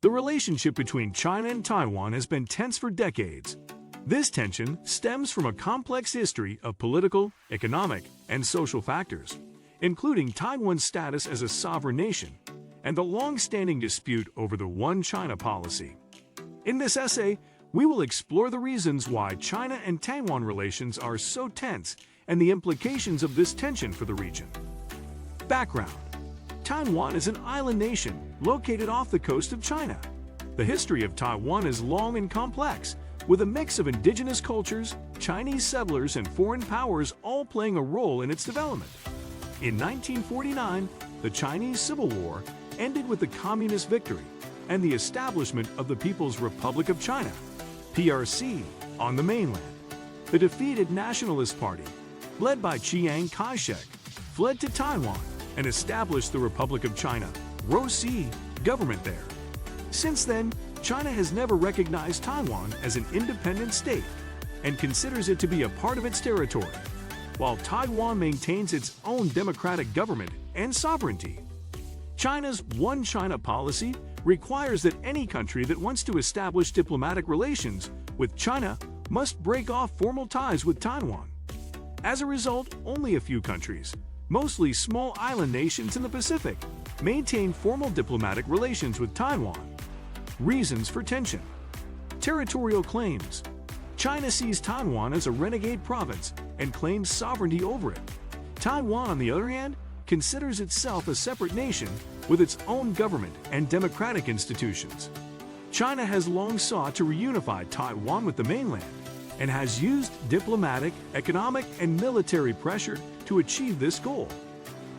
The relationship between China and Taiwan has been tense for decades. This tension stems from a complex history of political, economic, and social factors, including Taiwan's status as a sovereign nation and the long-standing dispute over the One China policy. In this essay, we will explore the reasons why China and Taiwan relations are so tense and the implications of this tension for the region. Background: Taiwan is an island nation located off the coast of China. The history of Taiwan is long and complex, with a mix of indigenous cultures, Chinese settlers, and foreign powers all playing a role in its development. In 1949, the Chinese Civil War ended with the Communist victory and the establishment of the People's Republic of China, PRC, on the mainland. The defeated Nationalist Party, led by Chiang Kai-shek, fled to Taiwan and established the Republic of China, ROC, government there. Since then, China has never recognized Taiwan as an independent state and considers it to be a part of its territory, while Taiwan maintains its own democratic government and sovereignty. China's One China policy requires that any country that wants to establish diplomatic relations with China must break off formal ties with Taiwan. As a result, only a few countries, mostly small island nations in the Pacific, maintain formal diplomatic relations with Taiwan. Reasons for tension: territorial claims. China sees Taiwan as a renegade province and claims sovereignty over it. Taiwan, on the other hand, considers itself a separate nation with its own government and democratic institutions. China has long sought to reunify Taiwan with the mainland and has used diplomatic, economic, and military pressure to achieve this goal.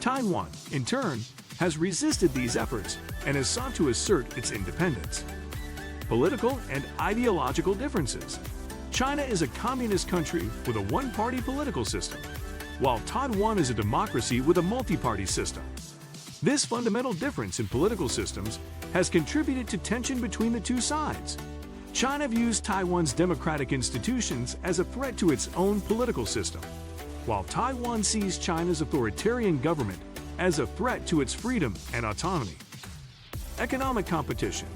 Taiwan, in turn, has resisted these efforts and has sought to assert its independence. Political and ideological differences. China is a communist country with a one-party political system, while Taiwan is a democracy with a multi-party system. This fundamental difference in political systems has contributed to tension between the two sides. China views Taiwan's democratic institutions as a threat to its own political system, while Taiwan sees China's authoritarian government as a threat to its freedom and autonomy. Economic competition.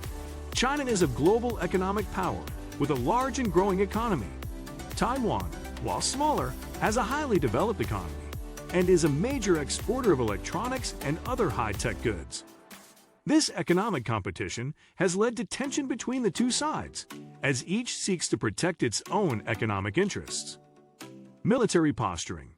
China is a global economic power with a large and growing economy. Taiwan, while smaller, has a highly developed economy and is a major exporter of electronics and other high-tech goods. This economic competition has led to tension between the two sides, as each seeks to protect its own economic interests. Military posturing.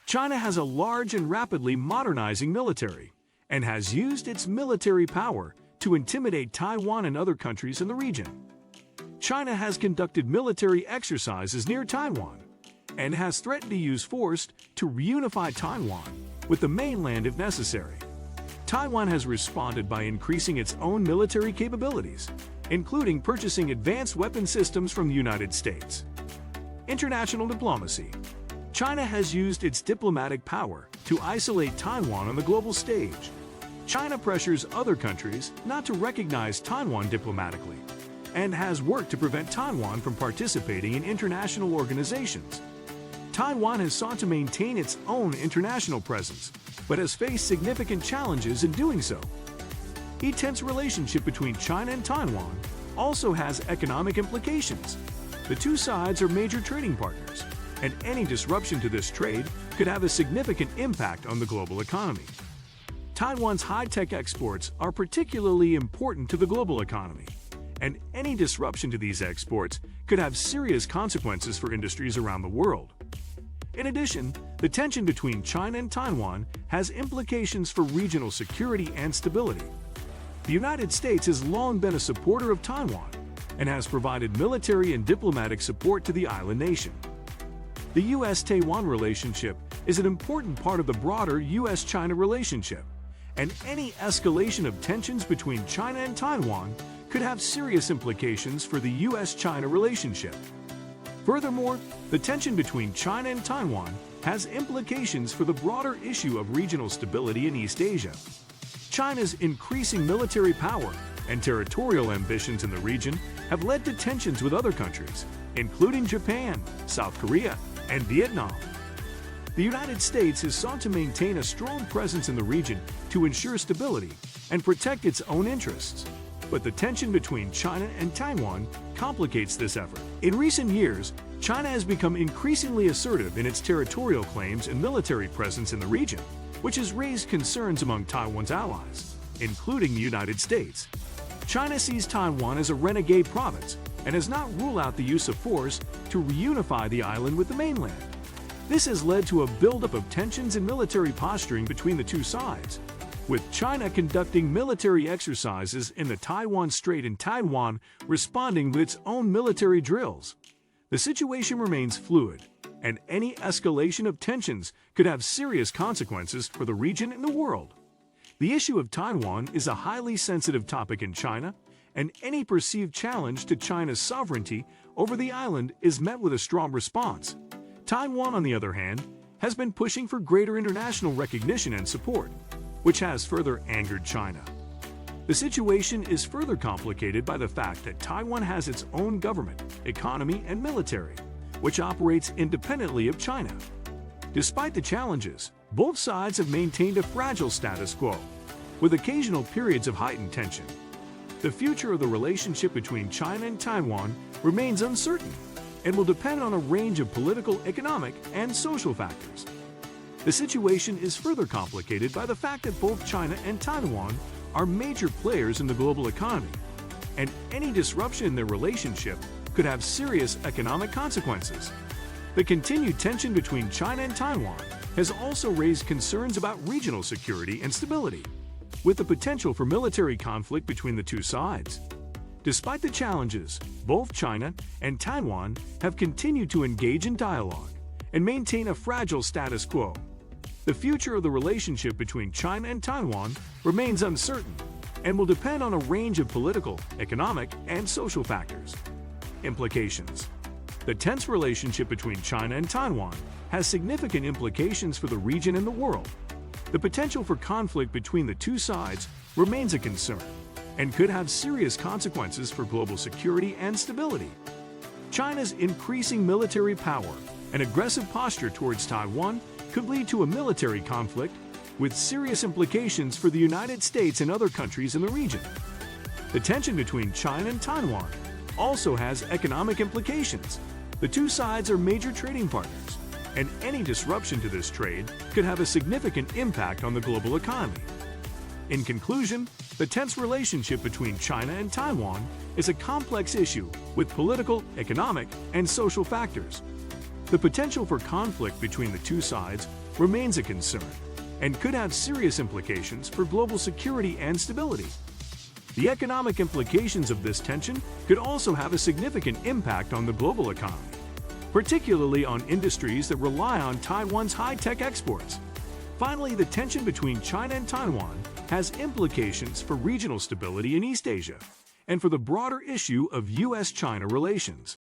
China has a large and rapidly modernizing military and has used its military power to intimidate Taiwan and other countries in the region. China has conducted military exercises near Taiwan and has threatened to use force to reunify Taiwan with the mainland if necessary. Taiwan has responded by increasing its own military capabilities, including purchasing advanced weapon systems from the United States. International diplomacy. China has used its diplomatic power to isolate Taiwan on the global stage. China pressures other countries not to recognize Taiwan diplomatically and has worked to prevent Taiwan from participating in international organizations. Taiwan has sought to maintain its own international presence, but has faced significant challenges in doing so. The tense relationship between China and Taiwan also has economic implications. The two sides are major trading partners, and any disruption to this trade could have a significant impact on the global economy. Taiwan's high-tech exports are particularly important to the global economy, and any disruption to these exports could have serious consequences for industries around the world. In addition, the tension between China and Taiwan has implications for regional security and stability. The United States has long been a supporter of Taiwan and has provided military and diplomatic support to the island nation. The U.S.-Taiwan relationship is an important part of the broader U.S.-China relationship, and any escalation of tensions between China and Taiwan could have serious implications for the U.S.-China relationship. Furthermore, the tension between China and Taiwan has implications for the broader issue of regional stability in East Asia. China's increasing military power and territorial ambitions in the region have led to tensions with other countries, including Japan, South Korea, and Vietnam. The United States has sought to maintain a strong presence in the region to ensure stability and protect its own interests. But the tension between China and Taiwan complicates this effort. In recent years, China has become increasingly assertive in its territorial claims and military presence in the region, which has raised concerns among Taiwan's allies, including the United States. China sees Taiwan as a renegade province and has not ruled out the use of force to reunify the island with the mainland. This has led to a buildup of tensions and military posturing between the two sides, with China conducting military exercises in the Taiwan Strait and Taiwan responding with its own military drills. The situation remains fluid, and any escalation of tensions could have serious consequences for the region and the world. The issue of Taiwan is a highly sensitive topic in China, and any perceived challenge to China's sovereignty over the island is met with a strong response. Taiwan, on the other hand, has been pushing for greater international recognition and support, which has further angered China. The situation is further complicated by the fact that Taiwan has its own government, economy, and military, which operates independently of China. Despite the challenges, both sides have maintained a fragile status quo, with occasional periods of heightened tension. The future of the relationship between China and Taiwan remains uncertain and will depend on a range of political, economic, and social factors. The situation is further complicated by the fact that both China and Taiwan are major players in the global economy, and any disruption in their relationship could have serious economic consequences. The continued tension between China and Taiwan has also raised concerns about regional security and stability, with the potential for military conflict between the two sides. Despite the challenges, both China and Taiwan have continued to engage in dialogue and maintain a fragile status quo. The future of the relationship between China and Taiwan remains uncertain and will depend on a range of political, economic, and social factors. Implications. The tense relationship between China and Taiwan has significant implications for the region and the world. The potential for conflict between the two sides remains a concern and could have serious consequences for global security and stability. China's increasing military power and aggressive posture towards Taiwan could lead to a military conflict with serious implications for the United States and other countries in the region. The tension between China and Taiwan also has economic implications. The two sides are major trading partners, and any disruption to this trade could have a significant impact on the global economy. In conclusion, the tense relationship between China and Taiwan is a complex issue with political, economic, and social factors. The potential for conflict between the two sides remains a concern and could have serious implications for global security and stability. The economic implications of this tension could also have a significant impact on the global economy, particularly on industries that rely on Taiwan's high-tech exports. Finally, the tension between China and Taiwan has implications for regional stability in East Asia and for the broader issue of U.S.-China relations.